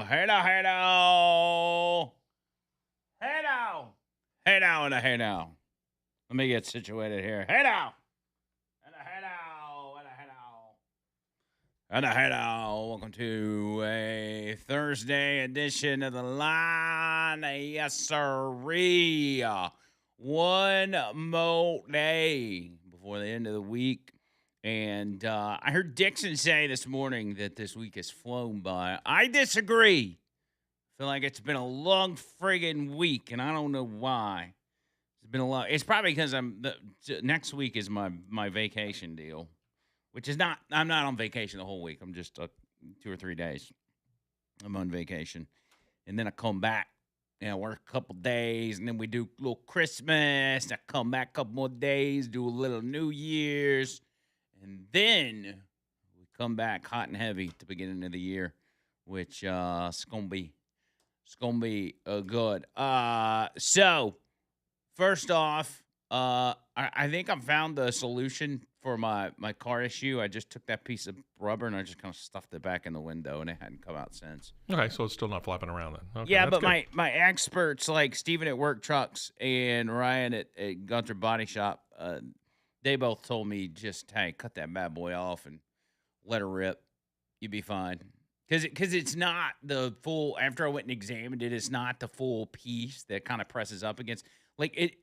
Hey now, hey now. Hey now. Hey now and a hey now. Let me get situated here. Hey now. And a hey now. And a hey now. And a hey now. Welcome to a Thursday edition of the line. Yes, sirree. One more day before the end of the week. And I heard Dixon say this morning that this week has flown by. I disagree. Feel like it's been a long friggin' week, and I don't know why. It's been a long. It's probably because next week is my vacation deal, which is not. I'm not on vacation the whole week. I'm just 2 or 3 days. I'm on vacation, and then I come back and I work a couple days, and then we do a little Christmas. I come back a couple more days, do a little New Year's, and then we come back hot and heavy at the beginning of the year, which it's gonna be good. So first off, I think I found the solution for my car issue. I just took that piece of rubber and I just kind of stuffed it back in the window, and it hadn't come out since. Okay, so it's still not flapping around then. Okay, Yeah, that's but good. my experts like Steven at Work Trucks and Ryan at Gunther Body Shop, they both told me just hey, cut that bad boy off and let her rip. You'd be fine. Because it's not the full. After I went and examined it, it's not the full piece that kind of presses up against. Like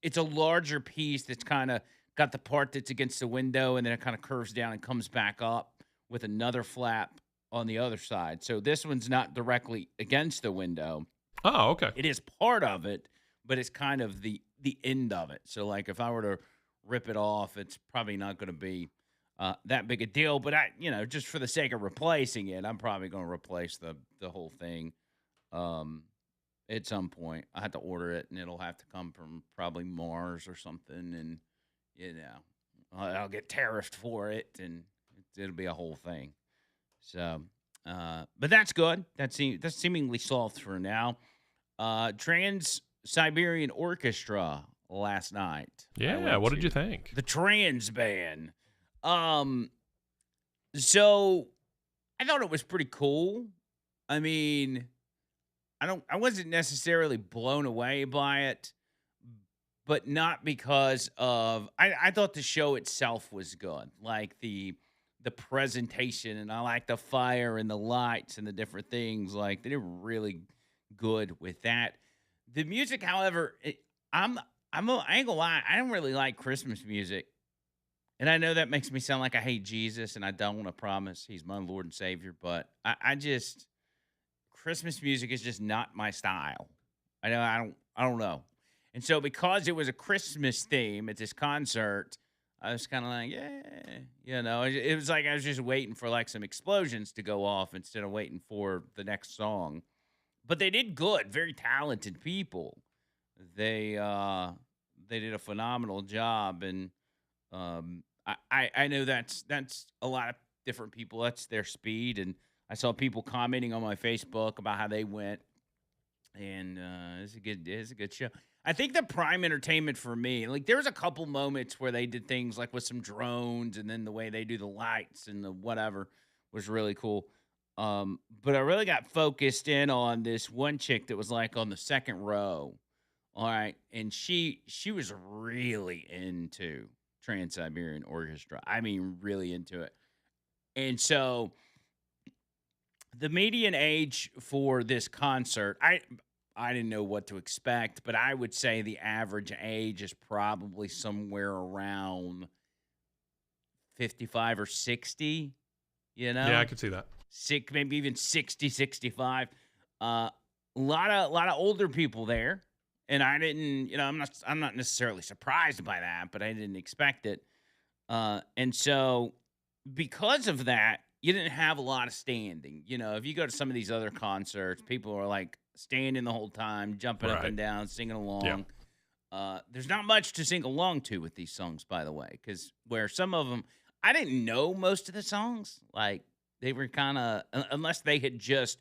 it's a larger piece that's kind of got the part that's against the window, and then it kind of curves down and comes back up with another flap on the other side. So this one's not directly against the window. Oh, okay. It is part of it, but it's kind of the end of it. So like if I were to rip it off, it's probably not going to be that big a deal. But just for the sake of replacing it, I'm probably going to replace the whole thing at some point. I have to order it, and it'll have to come from probably Mars or something, and I'll get tariffed for it, and it'll be a whole thing. So, but that's good. That's seemingly solved for now. Trans Siberian Orchestra last night. Yeah, what did you think? The Trans Band. So I thought it was pretty cool. I mean, I wasn't necessarily blown away by it, but not because of I thought the show itself was good. Like the presentation, and I like the fire and the lights and the different things. Like they did really good with that. The music, however, I ain't gonna lie, I don't really like Christmas music. And I know that makes me sound like I hate Jesus, and I don't want to promise he's my Lord and Savior, but I just Christmas music is just not my style. I don't know. And so because it was a Christmas theme at this concert, I was kind of like, yeah, it was like I was just waiting for like some explosions to go off instead of waiting for the next song. But they did good, very talented people. They did a phenomenal job, and I know that's a lot of different people. That's their speed, and I saw people commenting on my Facebook about how they went, and it's a good show. I think the prime entertainment for me, like there was a couple moments where they did things like with some drones, and then the way they do the lights and the whatever was really cool. But I really got focused in on this one chick that was like on the second row. All right, and she was really into Trans Siberian Orchestra. I mean, really into it. And so the median age for this concert, I didn't know what to expect, but I would say the average age is probably somewhere around 55 or 60, Yeah, I could see that. maybe even 60, 65. A lot of older people there. And I didn't, I'm not necessarily surprised by that, but I didn't expect it. And so because of that, you didn't have a lot of standing. If you go to some of these other concerts, people are like standing the whole time, jumping up Right. and down, singing Yeah. along. There's not much to sing along to with these songs, by the way, because where some of them, I didn't know most of the songs. Like they were kind of, unless they had just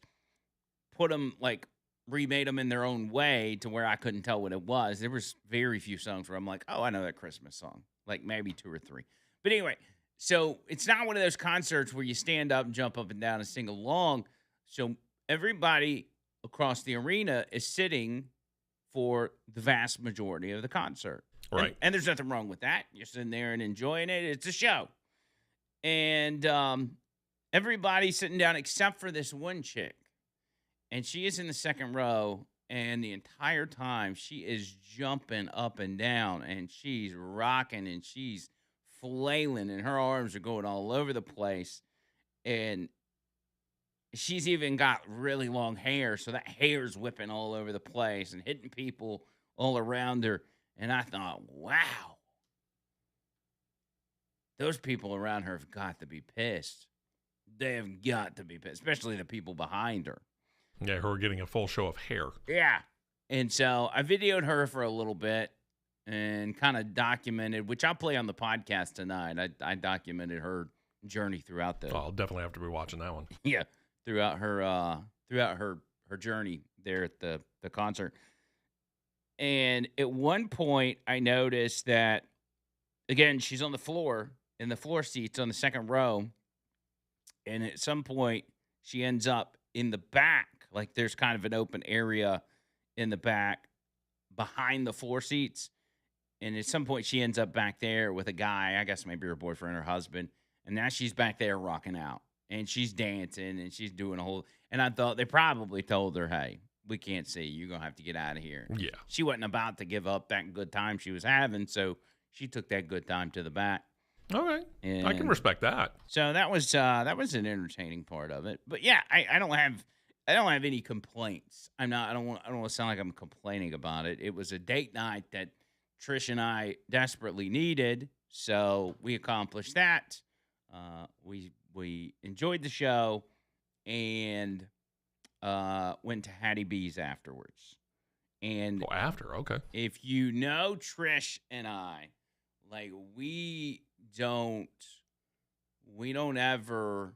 put them like remade them in their own way to where I couldn't tell what it was. There was very few songs where I'm like, oh, I know that Christmas song, like maybe two or three. But anyway, so it's not one of those concerts where you stand up and jump up and down and sing along. So everybody across the arena is sitting for the vast majority of the concert. Right. And there's nothing wrong with that. You're sitting there and enjoying it. It's a show. And everybody's sitting down except for this one chick. And she is in the second row. And the entire time she is jumping up and down. And she's rocking and she's flailing. And her arms are going all over the place. And she's even got really long hair. So that hair's whipping all over the place and hitting people all around her. And I thought, wow, those people around her have got to be pissed. They have got to be pissed, especially the people behind her. Yeah, who are getting a full show of hair. Yeah. And so I videoed her for a little bit and kind of documented, which I'll play on the podcast tonight. I documented her journey throughout the. Oh, I'll definitely have to be watching that one. Yeah, throughout her journey there at the concert. And at one point, I noticed that, again, she's on the floor, in the floor seats on the second row. And at some point, she ends up in the back. Like, there's kind of an open area in the back behind the floor seats. And at some point, she ends up back there with a guy, I guess maybe her boyfriend or husband. And now she's back there rocking out. And she's dancing, and she's doing a whole... And I thought they probably told her, hey, we can't see you. You're going to have to get out of here. Yeah. She wasn't about to give up that good time she was having, so she took that good time to the back. Okay. And I can respect that. So that was an entertaining part of it. But yeah, I don't have any complaints. I don't want to sound like I'm complaining about it. It was a date night that Trish and I desperately needed, so we accomplished that. We enjoyed the show and went to Hattie B's afterwards. And after, okay. If you know Trish and I, like, we don't ever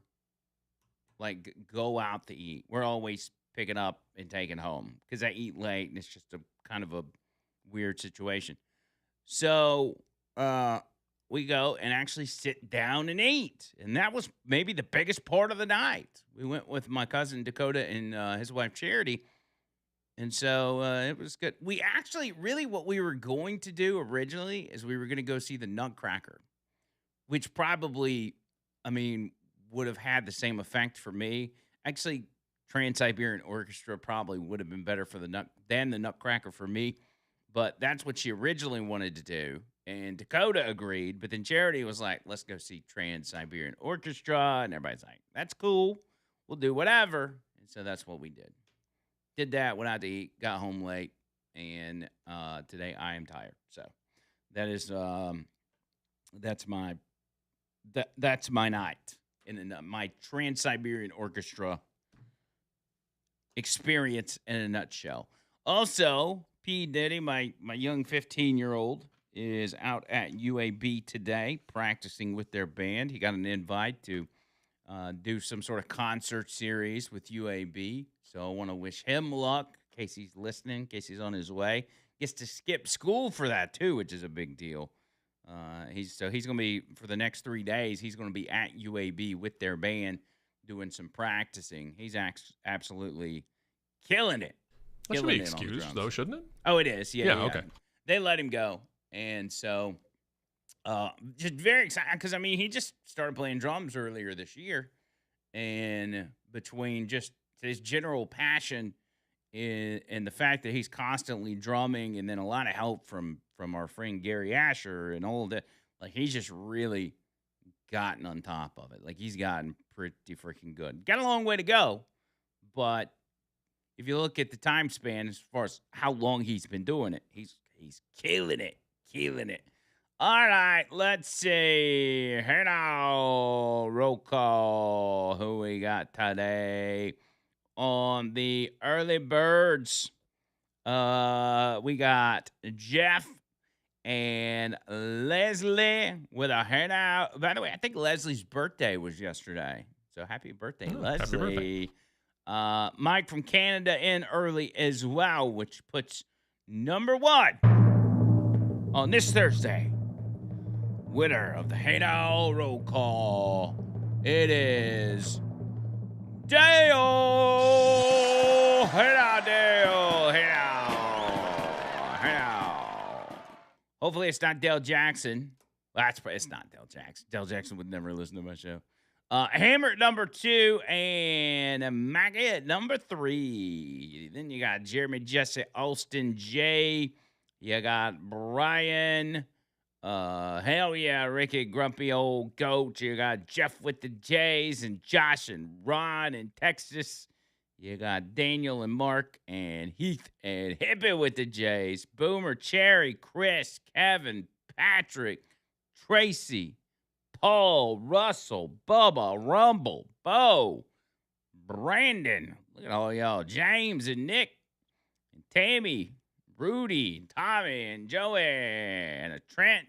like go out to eat. We're always picking up and taking home because I eat late and it's just a kind of a weird situation. So we go and actually sit down and eat. And that was maybe the biggest part of the night. We went with my cousin Dakota and his wife Charity. And so it was good. We actually, really what we were going to do originally is we were going to go see the Nutcracker, which probably, would have had the same effect for me. Actually, Trans-Siberian Orchestra probably would have been better for than the Nutcracker for me. But that's what she originally wanted to do. And Dakota agreed, but then Charity was like, let's go see Trans-Siberian Orchestra. And everybody's like, that's cool. We'll do whatever. And so that's what we did. Did that, went out to eat, got home late, and today I am tired. So that is that's my night in my Trans-Siberian Orchestra experience in a nutshell. Also, P. Diddy, my young 15-year-old, is out at UAB today practicing with their band. He got an invite to do some sort of concert series with UAB. So I want to wish him luck in case he's listening, in case he's on his way. Gets to skip school for that, too, which is a big deal. He's going to be, for the next 3 days, he's going to be at UAB with their band doing some practicing. He's absolutely killing it. That should be excused, though, shouldn't it? Oh, it is. Yeah, okay. They let him go. And so just very excited because, he just started playing drums earlier this year. And between just his general passion and the fact that he's constantly drumming and then a lot of help from our friend Gary Asher and all of that, like, he's just really gotten on top of it. Like, he's gotten pretty freaking good. Got a long way to go, but if you look at the time span as far as how long he's been doing it, he's killing it. All right, let's see. Hey now, roll call. Who we got today on the early birds? We got Jeff and Leslie with a hand out. By the way, I think Leslie's birthday was yesterday. So happy birthday, Leslie. Happy birthday. Mike from Canada in early as well, which puts number one on this Thursday. Winner of the Hey Now roll call. It is Dale! Hey now, Dale! Hey now! Hey now! Hopefully it's not Dale Jackson. Well, it's not Dale Jackson. Dale Jackson would never listen to my show. Hammer at number 2 and Maggie at number 3. Then you got Jeremy, Jesse, Austin, Jay. You got Brian. Hell yeah, Ricky, grumpy old goat. You got Jeff with the J's and Josh and Ron in Texas. You got Daniel and Mark and Heath and Hippie with the J's. Boomer, Cherry, Chris, Kevin, Patrick, Tracy, Paul, Russell, Bubba, Rumble, Bo, Brandon. Look at all y'all. James and Nick and Tammy, Rudy, Tommy, and Joey, and Trent,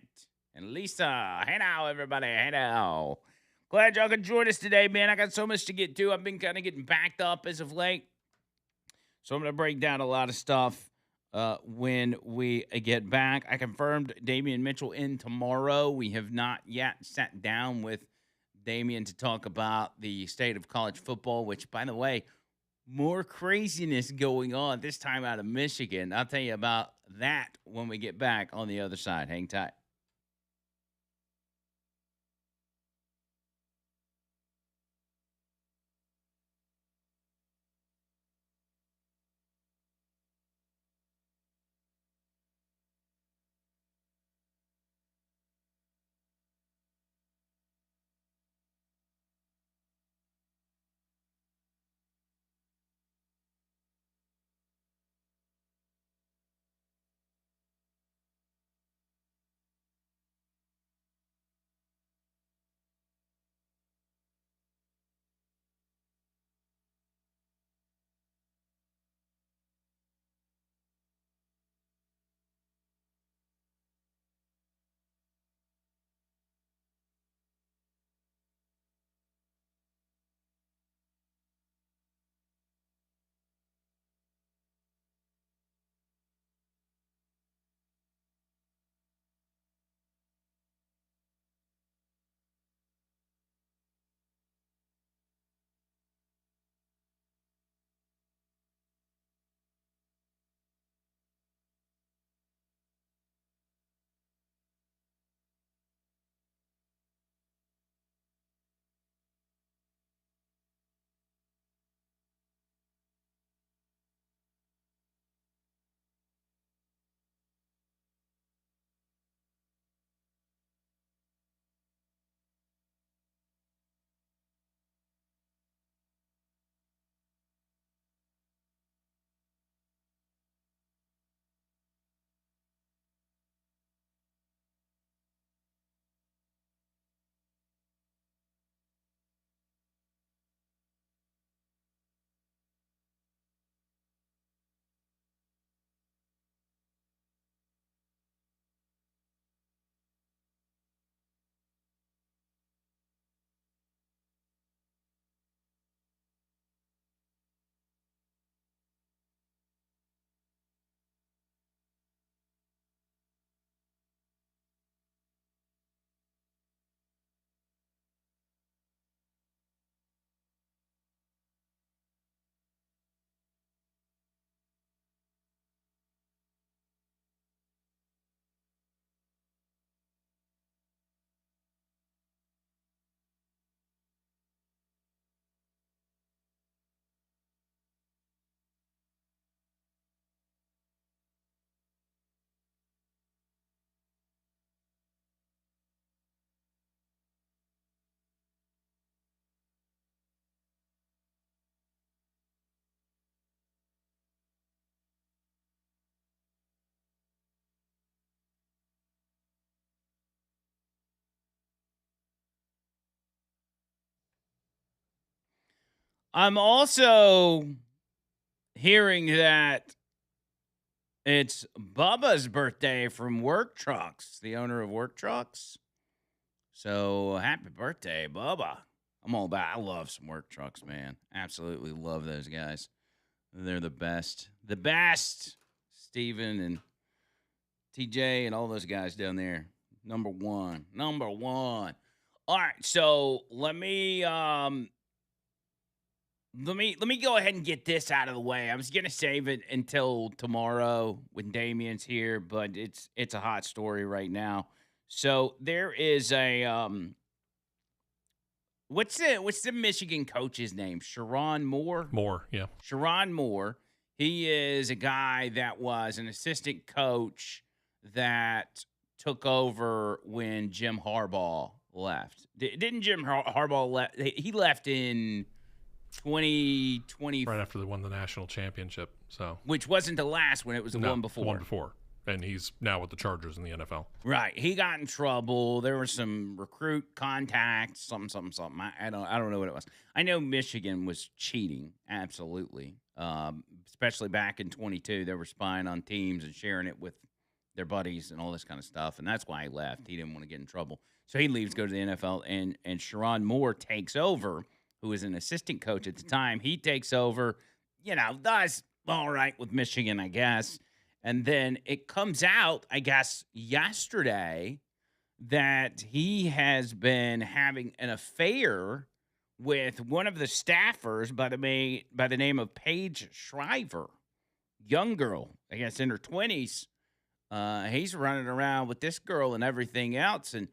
and Lisa. Hey now, everybody. Hey now. Glad y'all could join us today, man. I got so much to get to. I've been kind of getting backed up as of late. So I'm going to break down a lot of stuff when we get back. I confirmed Damian Mitchell in tomorrow. We have not yet sat down with Damian to talk about the state of college football, which, by the way, more craziness going on this time out of Michigan. I'll tell you about that when we get back on the other side. Hang tight. I'm also hearing that it's Bubba's birthday from Work Trucks, the owner of Work Trucks. So happy birthday, Bubba. I'm all about, I love some Work Trucks, man. Absolutely love those guys. They're the best. The best. Steven and TJ and all those guys down there. Number one. Number one. All right, so let me Let me go ahead and get this out of the way. I was gonna save it until tomorrow when Damien's here, but it's a hot story right now. So there is a what's the Michigan coach's name? Sharon Moore? Moore, yeah. Sharon Moore. He is a guy that was an assistant coach that took over when Jim Harbaugh left. Didn't Jim Harbaugh left? He left in 2020, right after they won the national championship. So, which wasn't the last one; it was the one before. One before, and he's now with the Chargers in the NFL. Right. He got in trouble. There was some recruit contacts, something. I don't know what it was. I know Michigan was cheating, absolutely. Especially back in 22, they were spying on teams and sharing it with their buddies and all this kind of stuff, and that's why he left. He didn't want to get in trouble, so he leaves, go to the NFL, and Sharon Moore takes over. Who was an assistant coach at the time. He takes over, does all right with Michigan, I guess. And then it comes out, I guess, yesterday that he has been having an affair with one of the staffers by the name of Paige Shriver. Young girl, I guess, in her 20s. He's running around with this girl and everything else, and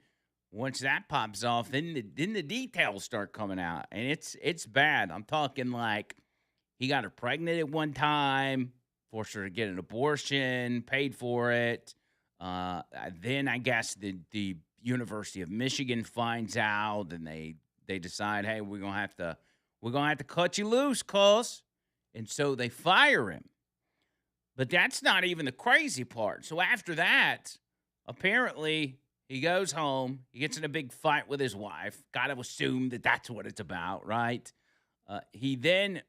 once that pops off, then the details start coming out, and it's bad. I'm talking like he got her pregnant at one time, forced her to get an abortion, paid for it. Then I guess the University of Michigan finds out, and they decide, hey, we're gonna have to cut you loose, cuz, and so they fire him. But that's not even the crazy part. So after that, apparently, he goes home. He gets in a big fight with his wife. Got to assume that that's what it's about, right? He then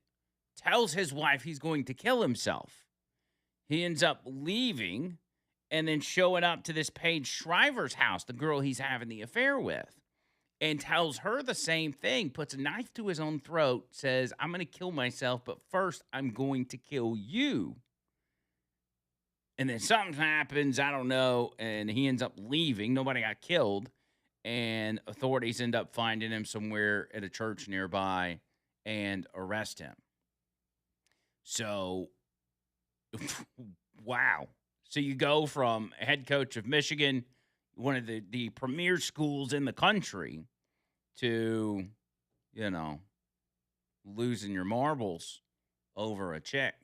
tells his wife he's going to kill himself. He ends up leaving and then showing up to this Paige Shriver's house, the girl he's having the affair with, and tells her the same thing, puts a knife to his own throat, says, I'm going to kill myself, but first I'm going to kill you. And then something happens, I don't know, and he ends up leaving. Nobody got killed, and authorities end up finding him somewhere at a church nearby and arrest him. So, wow. So you go from head coach of Michigan, one of the premier schools in the country, to, losing your marbles over a chick,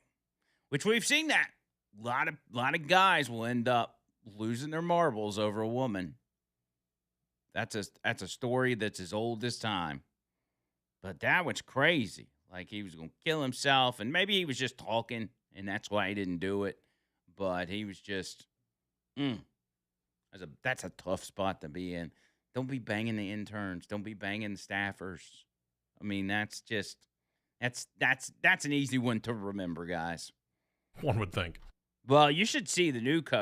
which we've seen that. A lot of guys will end up losing their marbles over a woman. That's a story that's as old as time. But that was crazy. Like he was going to kill himself, and maybe he was just talking, and that's why he didn't do it. But he was just, that's a tough spot to be in. Don't be banging the interns. Don't be banging the staffers. I mean, that's an easy one to remember, guys. One would think. Well, you should see the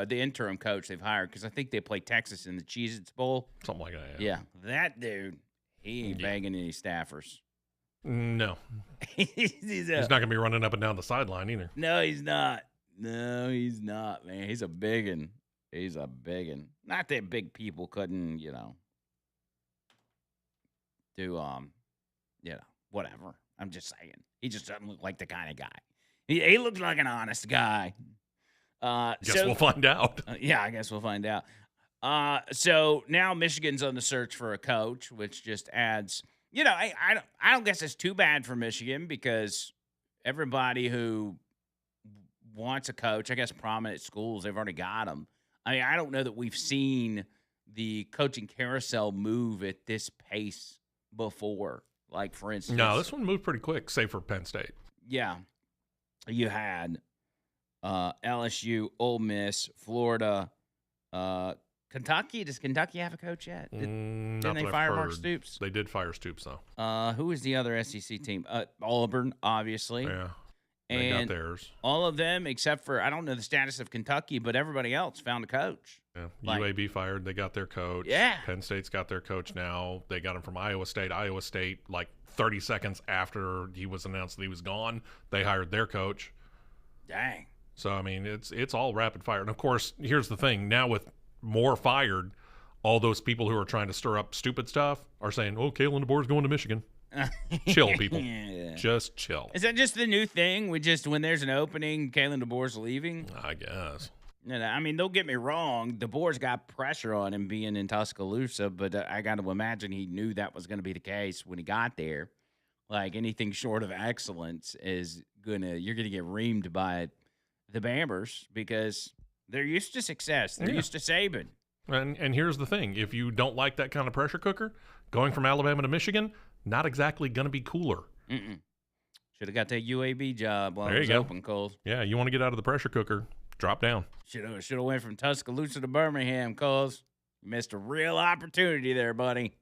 interim coach they've hired, because I think they play Texas in the Cheez-Its Bowl. Something like that, yeah. That dude, he ain't banging any staffers. No. He's not going to be running up and down the sideline either. No, he's not. No, he's not, man. He's a biggin. Not that big people couldn't, do, whatever. I'm just saying. He just doesn't look like the kind of guy. He looks like an honest guy. Guess we'll find out. Yeah, I guess we'll find out. So now Michigan's on the search for a coach, which just adds, I don't guess it's too bad for Michigan, because everybody who wants a coach, I guess prominent schools, they've already got them. I mean, I don't know that we've seen the coaching carousel move at this pace before. Like, for instance. No, this one moved pretty quick, save for Penn State. Yeah. You had LSU, Ole Miss, Florida, Kentucky. Does Kentucky have a coach yet? Didn't they fire Mark Stoops? They did fire Stoops, though. Who is the other SEC team? Auburn, obviously. Yeah, they got theirs. All of them, except for, I don't know the status of Kentucky, but everybody else found a coach. Yeah, UAB fired. They got their coach. Yeah. Penn State's got their coach now. They got him from Iowa State. Iowa State, like 30 seconds after he was announced that he was gone, they hired their coach. Dang. So, I mean, it's all rapid fire. And, of course, here's the thing. Now with more fired, all those people who are trying to stir up stupid stuff are saying, oh, Kalen DeBoer's going to Michigan. Chill, people. Yeah. Just chill. Is that just the new thing? When there's an opening, Kalen DeBoer's leaving? I guess. You know, I mean, don't get me wrong. DeBoer's got pressure on him being in Tuscaloosa, but I got to imagine he knew that was going to be the case when he got there. Like anything short of excellence you're gonna get reamed by the Bambers because they're used to success. They're used to Saban. And here's the thing: if you don't like that kind of pressure cooker, going from Alabama to Michigan, not exactly going to be cooler. Should have got that UAB job while There it was you go. open, Coles. Yeah, you want to get out of the pressure cooker, drop down. Should have went from Tuscaloosa to Birmingham, Coles. You missed a real opportunity there, buddy.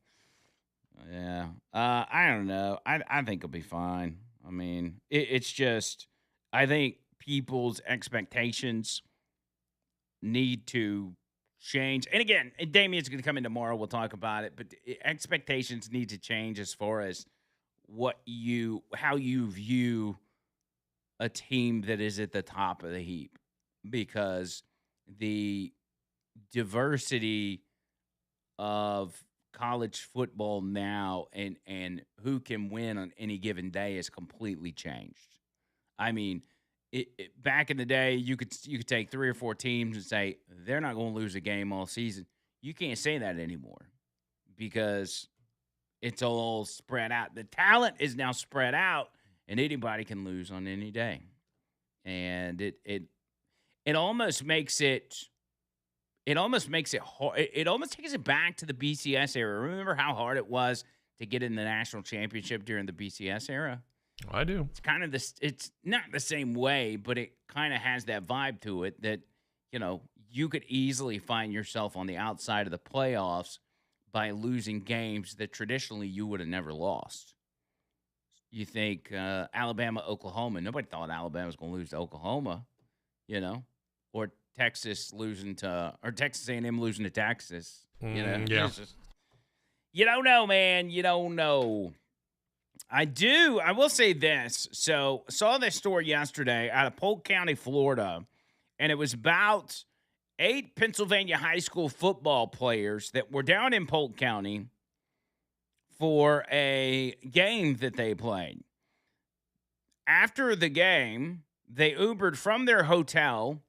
Yeah. I don't know. I think it'll be fine. I mean, it's just I think people's expectations need to change. And again, Damien's going to come in tomorrow. We'll talk about it. But expectations need to change as far as how you view a team that is at the top of the heap, because the diversity of college football now and who can win on any given day has completely changed. I mean, back in the day, you could take 3 or 4 teams and say they're not going to lose a game all season. You can't say that anymore because it's all spread out. The talent is now spread out, and anybody can lose on any day. And it almost makes it. It almost makes it hard. It almost takes it back to the BCS era. Remember how hard it was to get in the national championship during the BCS era? I do. It's kind of this. It's not the same way, but it kind of has that vibe to it that, you could easily find yourself on the outside of the playoffs by losing games that traditionally you would have never lost. You think Alabama, Oklahoma. Nobody thought Alabama was going to lose to Oklahoma, or Texas Texas A&M losing to Texas. Yeah. You don't know, man. You don't know. I will say this. So, saw this story yesterday out of Polk County, Florida, and it was about 8 Pennsylvania high school football players that were down in Polk County for a game that they played. After the game, they Ubered from their hotel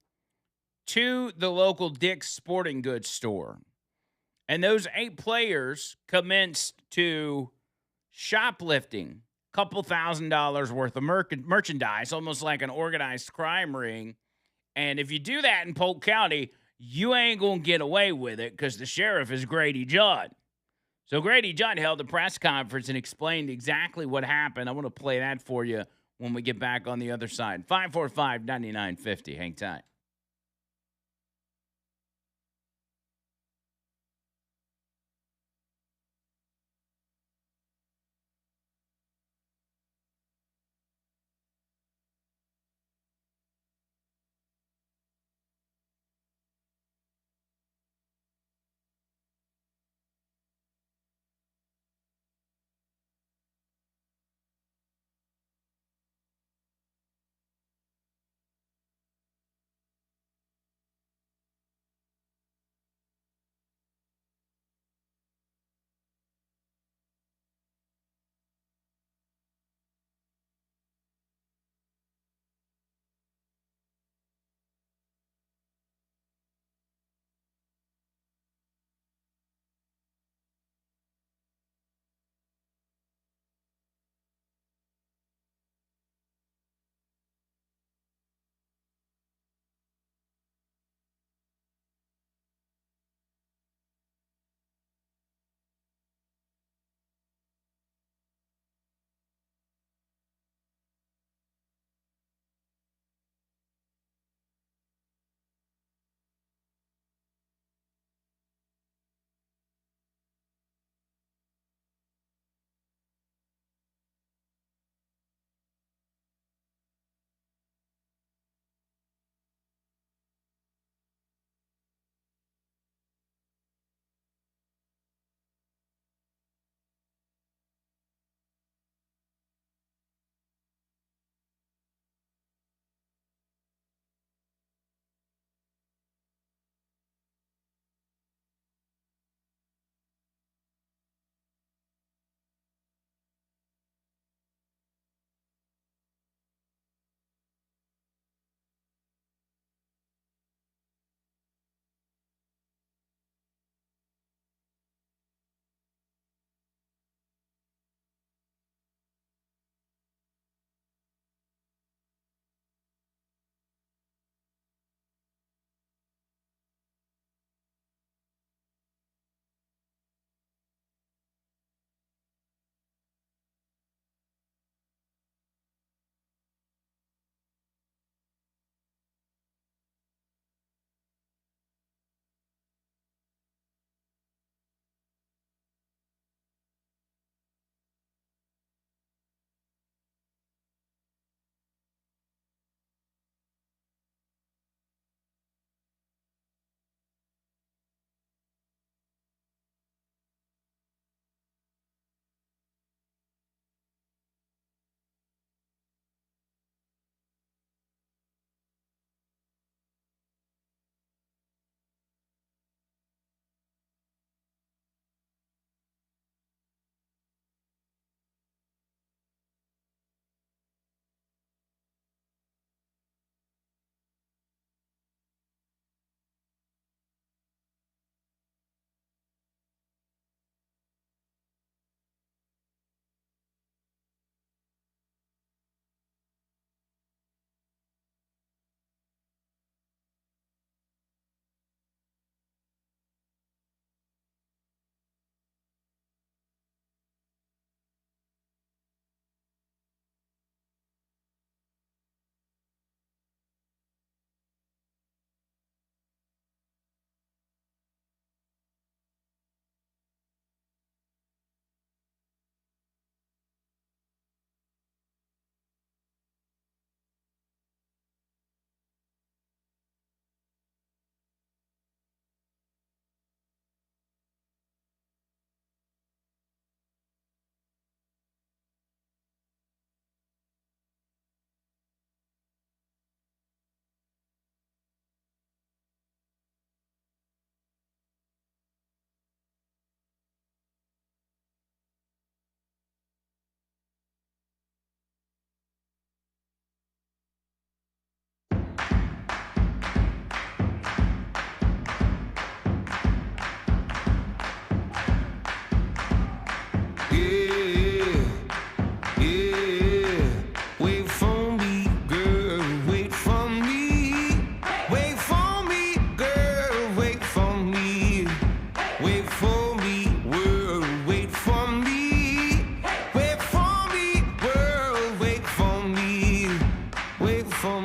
to the local Dick's Sporting Goods store. And those 8 players commenced to shoplifting a couple $1,000s worth of merchandise, almost like an organized crime ring. And if you do that in Polk County, you ain't going to get away with it because the sheriff is Grady Judd. So Grady Judd held a press conference and explained exactly what happened. I want to play that for you when we get back on the other side. 545-9950. Hang tight.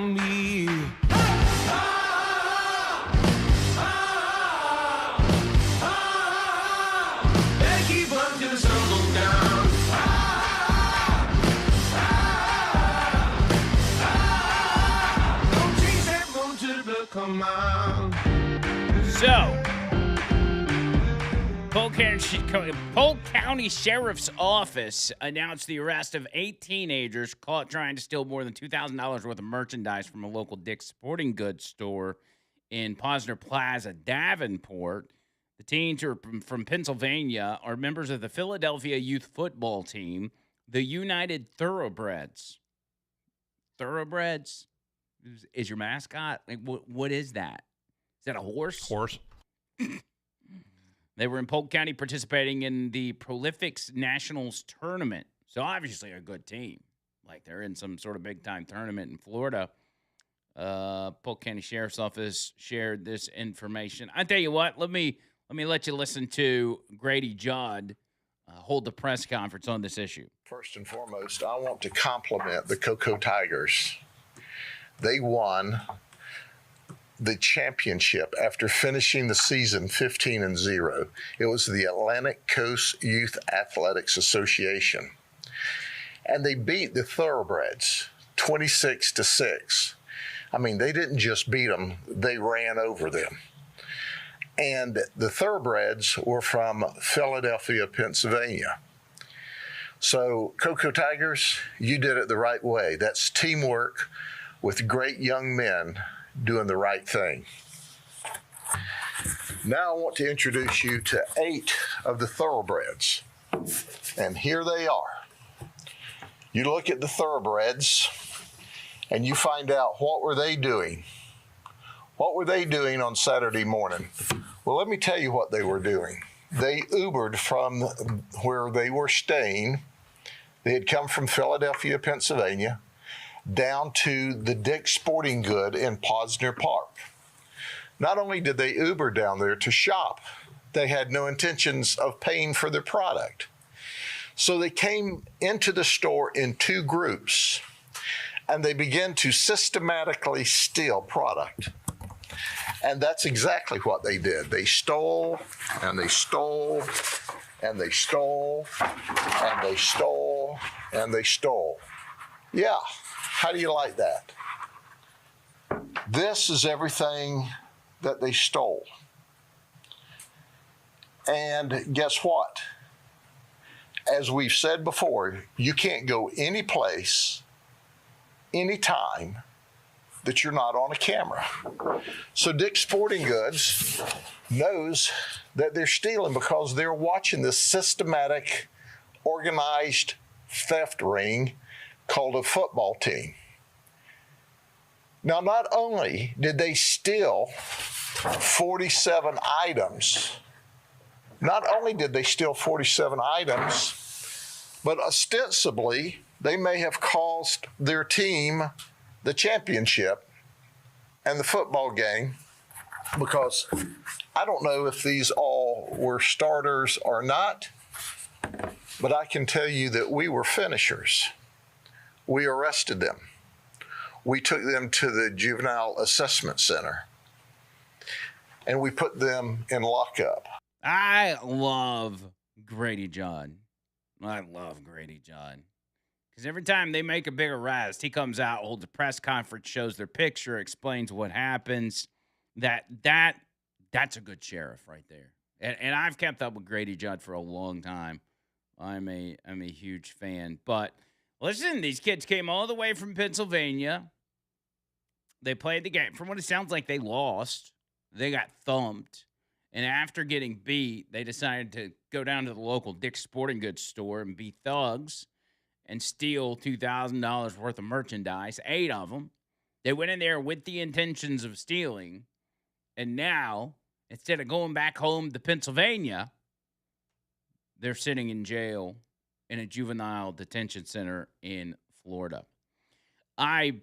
on me. Better keep up till the sun goes down. Don't chase that moon till the blood come out. So, Polk County Sheriff's Office announced the arrest of 8 teenagers caught trying to steal more than $2,000 worth of merchandise from a local Dick's Sporting Goods store in Posner Plaza, Davenport. The teens who are from Pennsylvania are members of the Philadelphia youth football team, the United Thoroughbreds. Thoroughbreds is your mascot? Like, what is that? Is that a horse? Horse. They were in Polk County participating in the Prolifics Nationals tournament. So obviously a good team. Like they're in some sort of big-time tournament in Florida. Polk County Sheriff's Office shared this information. I tell you what, let me let you listen to Grady Judd hold the press conference on this issue. First and foremost, I want to compliment the Cocoa Tigers. They won the championship after finishing the season 15-0. It was the Atlantic Coast Youth Athletics Association. And they beat the Thoroughbreds 26-6. I mean, they didn't just beat them, they ran over them. And the Thoroughbreds were from Philadelphia, Pennsylvania. So, Cocoa Tigers, you did it the right way. That's teamwork with great young men doing the right thing. Now I want to introduce you to 8 of the Thoroughbreds. And here they are. You look at the Thoroughbreds and you find out what were they doing. What were they doing on Saturday morning? Well, let me tell you what they were doing. They Ubered from where they were staying. They had come from Philadelphia, Pennsylvania, down to the Dick's Sporting Good in Posner Park. Not only did they Uber down there to shop, they had no intentions of paying for their product. So they came into the store in 2 groups, and they began to systematically steal product. And that's exactly what they did. They stole, and they stole, and they stole, and they stole, and they stole. Yeah. How do you like that? This is everything that they stole. And guess what? As we've said before, you can't go any place, anytime that you're not on a camera. So Dick's Sporting Goods knows that they're stealing because they're watching this systematic, organized theft ring called a football team. Now, not only did they steal 47 items, but ostensibly, they may have cost their team the championship and the football game, because I don't know if these all were starters or not, but I can tell you that we were finishers. We arrested them. We took them to the Juvenile Assessment Center, and we put them in lockup. I love Grady Judd. Because every time they make a big arrest, he comes out, holds a press conference, shows their picture, explains what happens. That's a good sheriff right there. And I've kept up with Grady Judd for a long time. I'm a huge fan. But listen, these kids came all the way from Pennsylvania. They played the game. From what it sounds like, they lost. They got thumped. And after getting beat, they decided to go down to the local Dick's Sporting Goods store and be thugs and steal $2,000 worth of merchandise, 8 of them. They went in there with the intentions of stealing. And now, instead of going back home to Pennsylvania, they're sitting in jail in a juvenile detention center in Florida. I've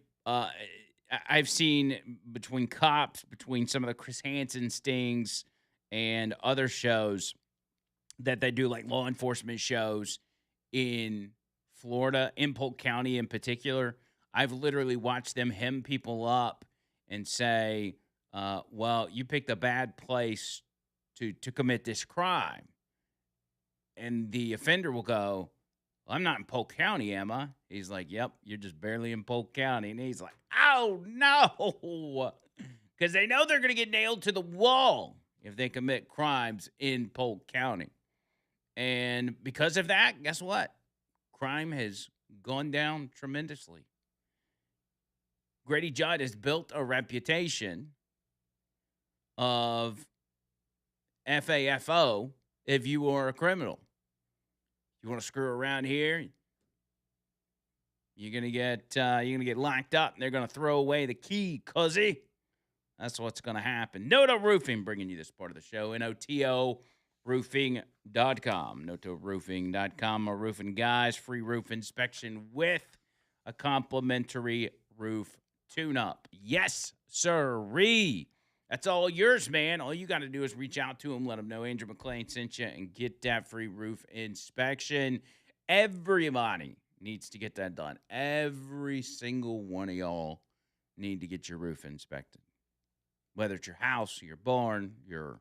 seen between some of the Chris Hansen stings and other shows that they do, like law enforcement shows in Florida, in Polk County in particular. I've literally watched them hem people up and say, well, you picked a bad place to commit this crime. And the offender will go, well, I'm not in Polk County, am I? He's like, yep, you're just barely in Polk County. And he's like, oh, no. Because they know they're going to get nailed to the wall if they commit crimes in Polk County. And because of that, guess what? Crime has gone down tremendously. Grady Judd has built a reputation of FAFO if you are a criminal. You want to screw around here, you're gonna get locked up, and they're gonna throw away the key, cuzzy. That's what's gonna happen. Noto Roofing bringing you this part of the show. NOTOroofing.com. NOTOroofing.com. Our roofing guys, free roof inspection with a complimentary roof tune-up. Yes, sirree. That's all yours, man. All you got to do is reach out to them, let them know Andrew McLean sent you, and get that free roof inspection. Everybody needs to get that done. Every single one of y'all need to get your roof inspected. Whether it's your house, your barn, your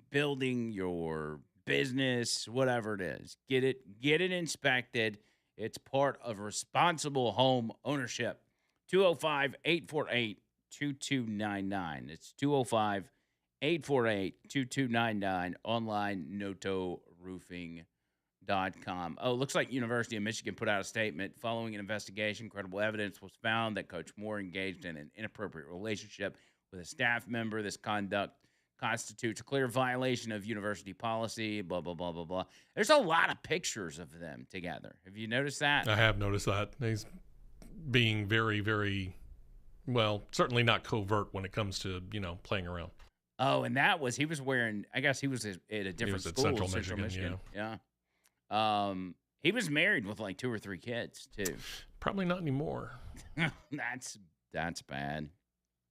building, your business, whatever it is. Get it inspected. It's part of responsible home ownership. 205-848-2299. It's 205-848-2299. Online, NOTOroofing.com. Oh, looks like University of Michigan put out a statement. Following an investigation, credible evidence was found that Coach Moore engaged in an inappropriate relationship with a staff member. This conduct constitutes a clear violation of university policy, blah, blah, blah, blah, blah. There's a lot of pictures of them together. Have you noticed that? I have noticed that. He's being very, very, well, certainly not covert when it comes to, playing around. Oh, and he was wearing, I guess he was at a different school. At Central Michigan. Yeah. He was married with like 2 or 3 kids, too. Probably not anymore. That's bad.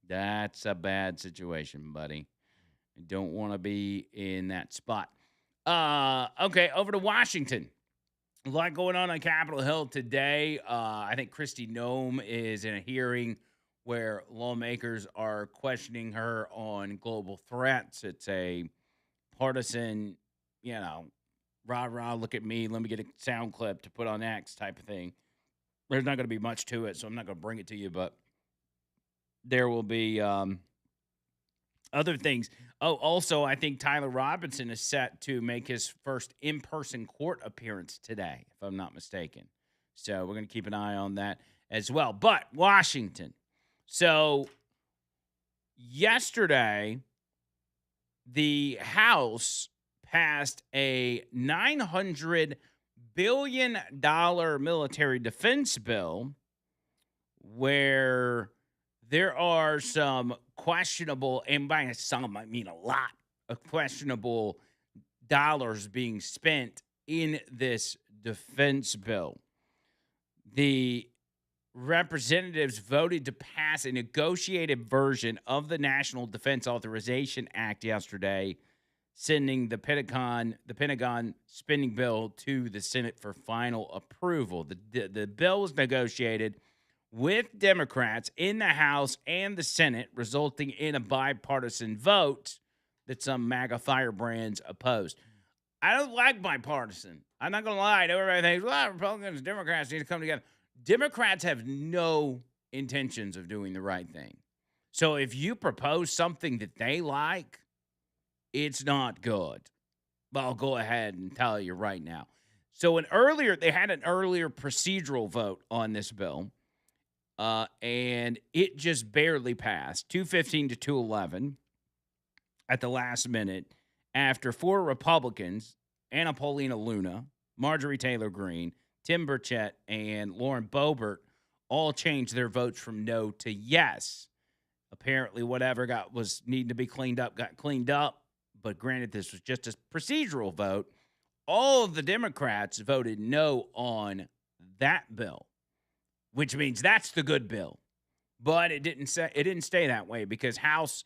That's a bad situation, buddy. You don't want to be in that spot. Okay, over to Washington. A lot going on Capitol Hill today. I think Kristi Noem is in a hearing where lawmakers are questioning her on global threats. It's a partisan, rah-rah, look at me, let me get a sound clip to put on X type of thing. There's not going to be much to it, so I'm not going to bring it to you, but there will be other things. Oh, also, I think Tyler Robinson is set to make his first in-person court appearance today, if I'm not mistaken. So we're going to keep an eye on that as well. But Washington. So yesterday, the House passed a $900 billion military defense bill where there are some questionable, and by some I mean a lot of questionable dollars being spent in this defense bill. The representatives voted to pass a negotiated version of the National Defense Authorization Act yesterday, sending the Pentagon spending bill to the Senate for final approval. The bill was negotiated with Democrats in the House and the Senate, resulting in a bipartisan vote that some MAGA firebrands opposed. I don't like bipartisan. I'm not going to lie. Everybody thinks, well, Republicans and Democrats need to come together. Democrats have no intentions of doing the right thing. So if you propose something that they like, it's not good. But I'll go ahead and tell you right now. So they had an earlier procedural vote on this bill. And it just barely passed, 215 to 211 at the last minute after 4 Republicans, Anna Paulina Luna, Marjorie Taylor Greene, Tim Burchett, and Lauren Boebert all changed their votes from no to yes. Apparently whatever was needing to be cleaned up got cleaned up, but granted this was just a procedural vote. All of the Democrats voted no on that bill, which means that's the good bill. But it didn't stay that way because House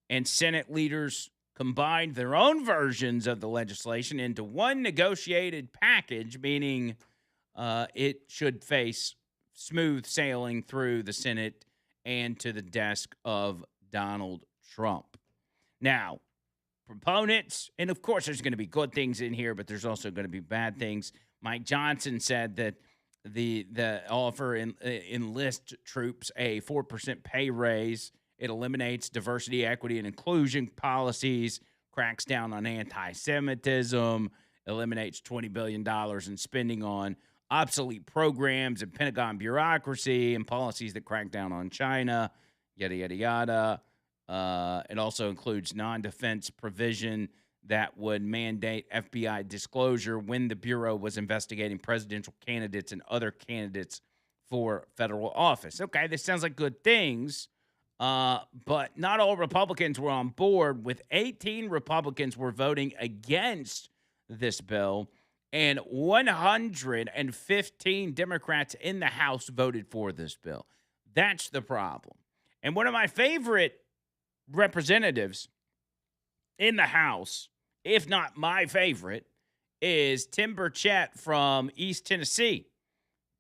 and Senate leaders combined their own versions of the legislation into one negotiated package, meaning it should face smooth sailing through the Senate and to the desk of Donald Trump. Now, proponents, and of course there's going to be good things in here, but there's also going to be bad things. Mike Johnson said that the offer enlist troops a 4% pay raise. It eliminates diversity, equity, and inclusion policies, cracks down on anti-Semitism, eliminates $20 billion in spending on obsolete programs and Pentagon bureaucracy and policies that crack down on China, yada, yada, yada. It also includes non-defense provision that would mandate FBI disclosure when the Bureau was investigating presidential candidates and other candidates for federal office. Okay, this sounds like good things, but not all Republicans were on board. With 18 Republicans were voting against this bill, and 115 Democrats in the House voted for this bill. That's the problem. And one of my favorite representatives in the House, if not my favorite, is Tim Burchett from East Tennessee.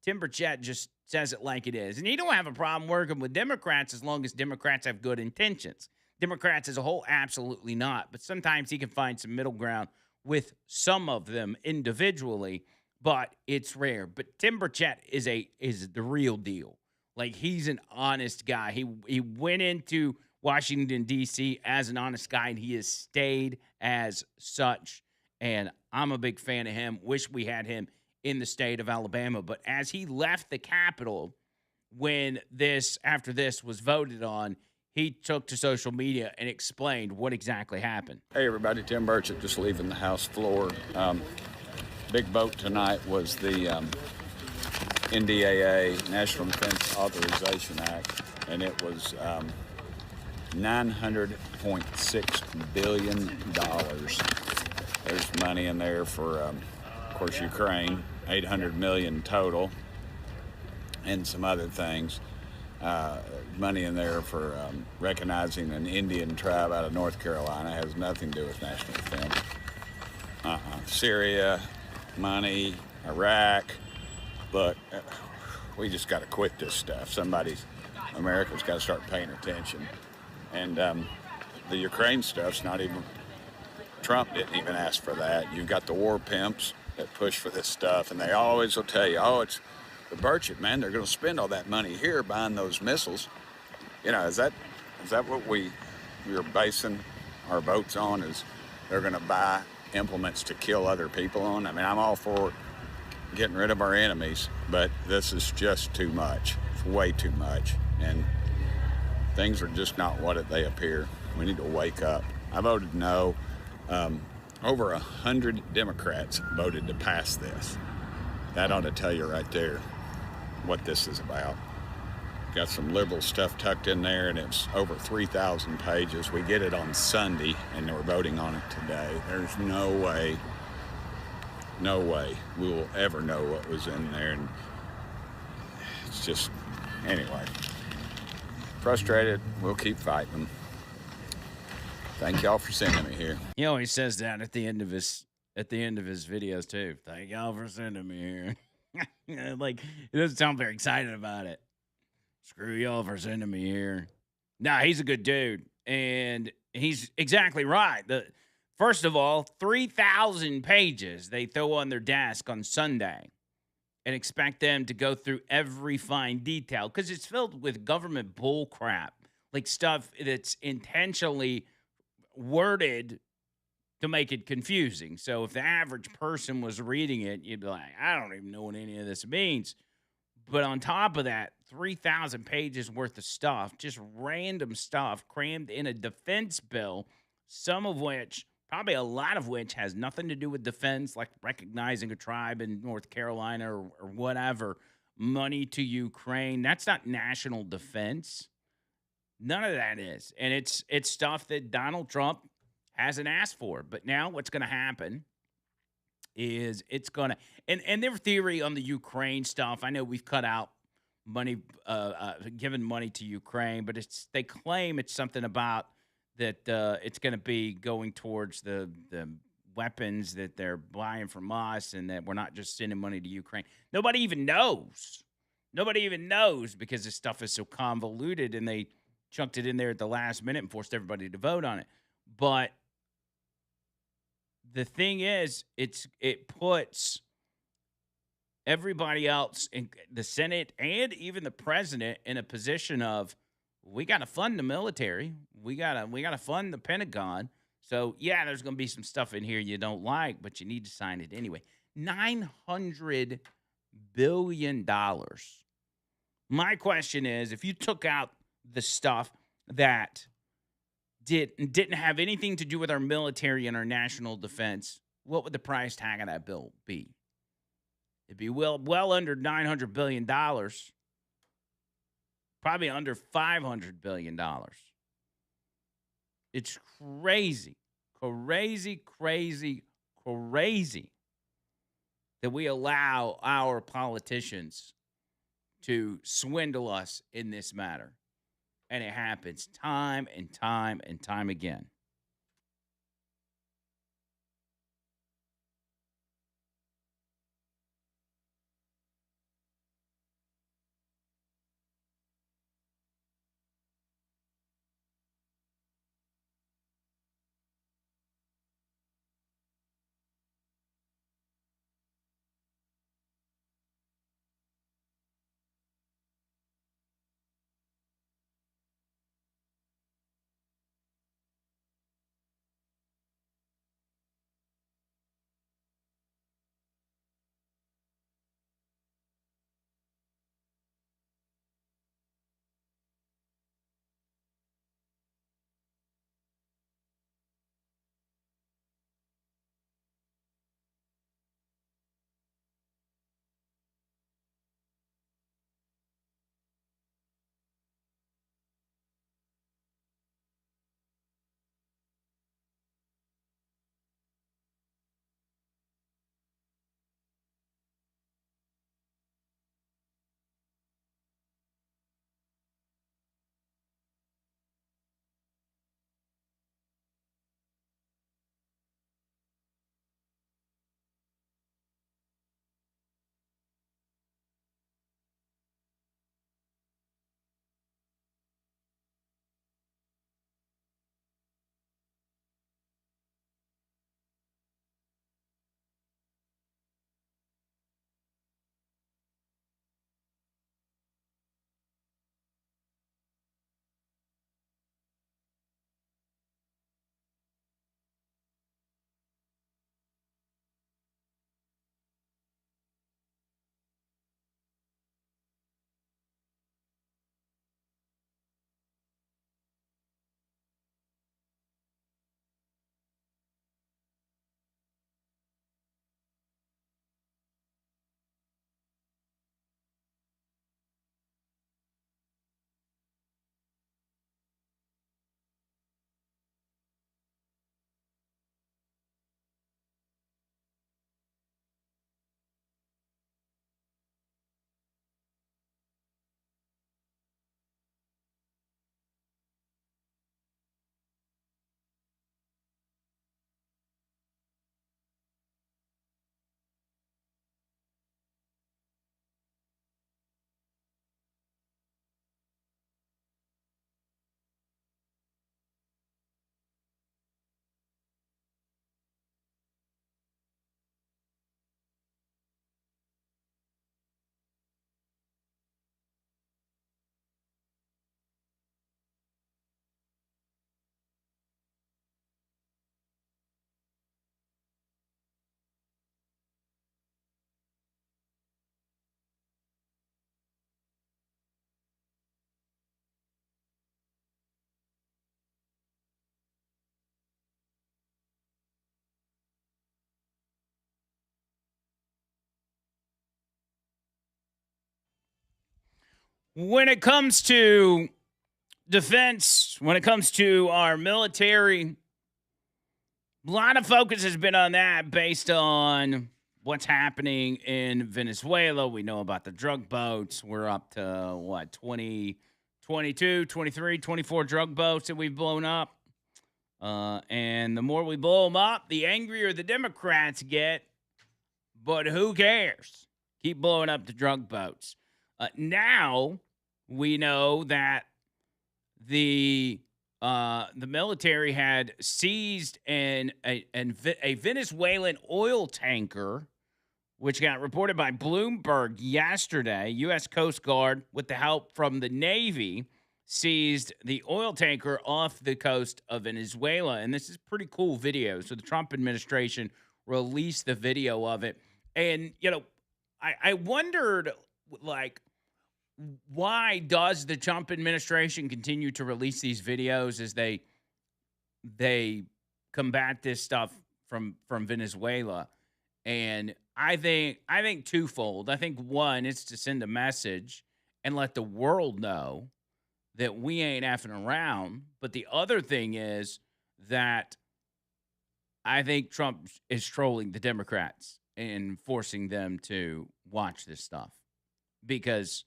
Tim Burchett just says it like it is. And he don't have a problem working with Democrats as long as Democrats have good intentions. Democrats as a whole, absolutely not. But sometimes he can find some middle ground with some of them individually, but it's rare. But Tim Burchett is the real deal. Like, he's an honest guy. He went into Washington, D.C. as an honest guy, and he has stayed as such. And I'm a big fan of him. Wish we had him in the state of Alabama. But as he left the Capitol after this was voted on, he took to social media and explained what exactly happened. Hey, everybody. Tim Burchett just leaving the House floor. Big vote tonight was the NDAA, National Defense Authorization Act, and it was $900.6 billion. There's money in there for, of course, Ukraine, $800 million total, and some other things. Money in there for recognizing an Indian tribe out of North Carolina. Has nothing to do with national defense. Syria, money, Iraq. Look, we just got to quit this stuff. America's got to start paying attention. And the Ukraine stuff's not even, Trump didn't even ask for that. You've got the war pimps that push for this stuff, and they always will tell you, oh, it's the Burchett, man, they're going to spend all that money here buying those missiles. You know, is that what we're basing our votes on, is they're going to buy implements to kill other people on? I mean, I'm all for getting rid of our enemies, but this is just too much. It's way too much. And things are just not what they appear. We need to wake up. I voted no. Over 100 Democrats voted to pass this. That ought to tell you right there what this is about. Got some liberal stuff tucked in there, and it's over 3,000 pages. We get it on Sunday, and we're voting on it today. There's no way we will ever know what was in there. And it's just, anyway, frustrated. We'll keep fighting them. Thank y'all for sending me here. He always says that at the end of his videos too. Thank y'all for sending me here. Like, he doesn't sound very excited about it. Screw y'all for sending me here. Nah, he's a good dude, and he's exactly right. First of all, 3,000 pages they throw on their desk on Sunday and expect them to go through every fine detail because it's filled with government bull crap, like stuff that's intentionally worded to make it confusing. So if the average person was reading it, you'd be like, I don't even know what any of this means. But on top of that, 3,000 pages worth of stuff, just random stuff crammed in a defense bill, some of which, probably a lot of which, has nothing to do with defense, like recognizing a tribe in North Carolina or whatever. Money to Ukraine. That's not national defense. None of that is. And it's stuff that Donald Trump hasn't asked for. But now what's going to happen is it's going to, and their theory on the Ukraine stuff, I know we've cut out money, given money to Ukraine, but they claim it's something about that it's going to be going towards the weapons that they're buying from us, and that we're not just sending money to Ukraine. Nobody even knows. Nobody even knows because this stuff is so convoluted and they chunked it in there at the last minute and forced everybody to vote on it. But the thing is, it puts everybody else in the Senate and even the president in a position of, we got to fund the military. We got to fund the Pentagon. So, yeah, there's going to be some stuff in here you don't like, but you need to sign it anyway. $900 billion. My question is, if you took out the stuff that didn't have anything to do with our military and our national defense, what would the price tag of that bill be? It'd be well under $900 billion, probably under $500 billion. It's crazy that we allow our politicians to swindle us in this matter. And it happens time and time and time again. When it comes to defense, when it comes to our military, a lot of focus has been on that based on what's happening in Venezuela. We know about the drug boats. We're up to, 22, 23, 24 drug boats that we've blown up. And the more we blow them up, the angrier the Democrats get. But who cares? Keep blowing up the drug boats. Now we know that the military had seized a Venezuelan oil tanker, which got reported by Bloomberg yesterday. U.S. Coast Guard, with the help from the Navy, seized the oil tanker off the coast of Venezuela. And this is pretty cool video. So the Trump administration released the video of it. And, I wondered, like, why does the Trump administration continue to release these videos as they combat this stuff from Venezuela? And I think twofold. I think one, it's to send a message and let the world know that we ain't effing around. But the other thing is that I think Trump is trolling the Democrats and forcing them to watch this stuff because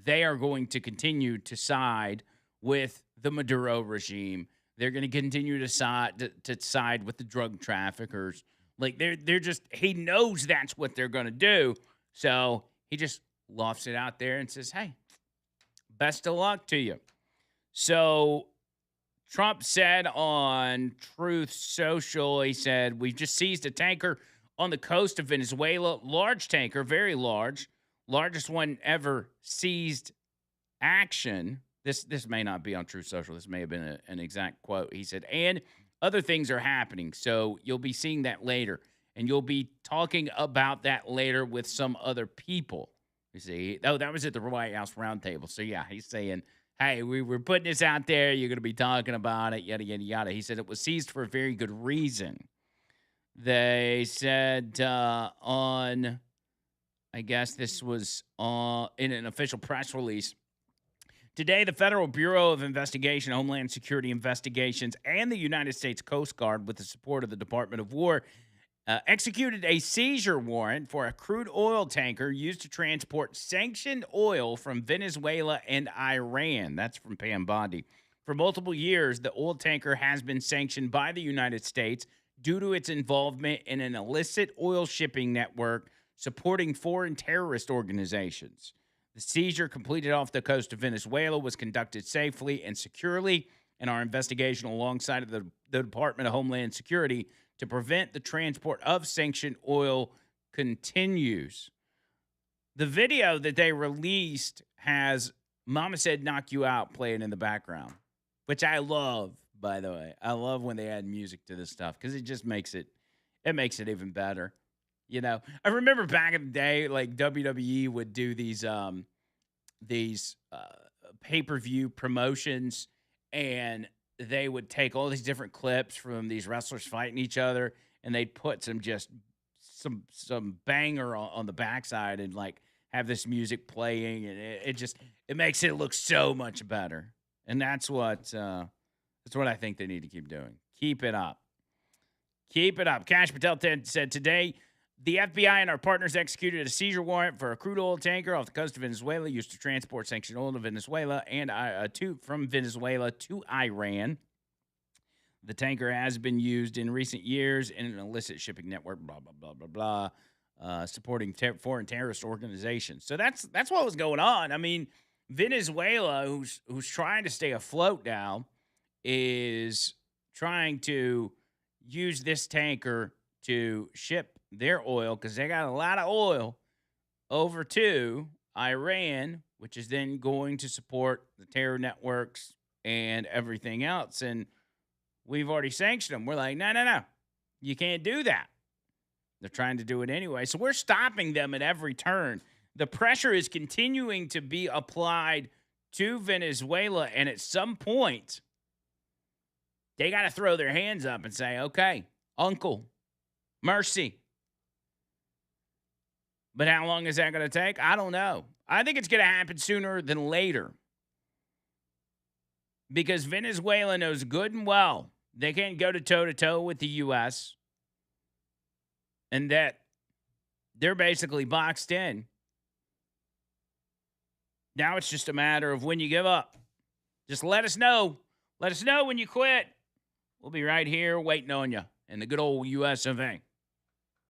they are going to continue to side with the Maduro regime. They're going to continue to side with the drug traffickers. Like they're just, he knows that's what they're going to do. So he just lofts it out there and says, hey, best of luck to you. So Trump said on Truth Social, he said, we've just seized a tanker on the coast of Venezuela, large tanker, very large, largest one ever seized action. This may not be on Truth Social. This may have been an exact quote. He said, and other things are happening. So you'll be seeing that later. And you'll be talking about that later with some other people. You see, that was at the White House roundtable. So yeah, he's saying, hey, we're putting this out there. You're going to be talking about it, yada, yada, yada. He said it was seized for a very good reason. They said on, I guess this was in an official press release, today, the Federal Bureau of Investigation, Homeland Security Investigations, and the United States Coast Guard, with the support of the Department of War, executed a seizure warrant for a crude oil tanker used to transport sanctioned oil from Venezuela and Iran. That's from Pam Bondi. For multiple years, the oil tanker has been sanctioned by the United States due to its involvement in an illicit oil shipping network supporting foreign terrorist organizations. The seizure, completed off the coast of Venezuela, was conducted safely and securely, and our investigation alongside of the Department of Homeland Security to prevent the transport of sanctioned oil continues. The video that they released has Mama Said Knock You Out playing in the background, which I love, by the way. I love when they add music to this stuff because it just makes it even better. I remember back in the day, like WWE would do these pay-per-view promotions, and they would take all these different clips from these wrestlers fighting each other, and they'd put some banger on the backside and like have this music playing, and it makes it look so much better. And that's what I think they need to keep doing. Keep it up. Keep it up. Kash Patel said today, the FBI and our partners executed a seizure warrant for a crude oil tanker off the coast of Venezuela used to transport sanctioned oil to Venezuela and from Venezuela to Iran. The tanker has been used in recent years in an illicit shipping network, blah, blah, blah, blah, blah, supporting foreign terrorist organizations. So that's what was going on. I mean, Venezuela, who's trying to stay afloat now, is trying to use this tanker to ship their oil, because they got a lot of oil, over to Iran, which is then going to support the terror networks and everything else. And we've already sanctioned them. We're like, no. You can't do that. They're trying to do it anyway. So we're stopping them at every turn. The pressure is continuing to be applied to Venezuela. And at some point, they got to throw their hands up and say, okay, uncle, mercy. But how long is that going to take? I don't know. I think it's going to happen sooner than later. Because Venezuela knows good and well they can't go toe-to-toe with the U.S. and that they're basically boxed in. Now it's just a matter of when you give up. Just let us know. Let us know when you quit. We'll be right here waiting on you in the good old U.S. of A.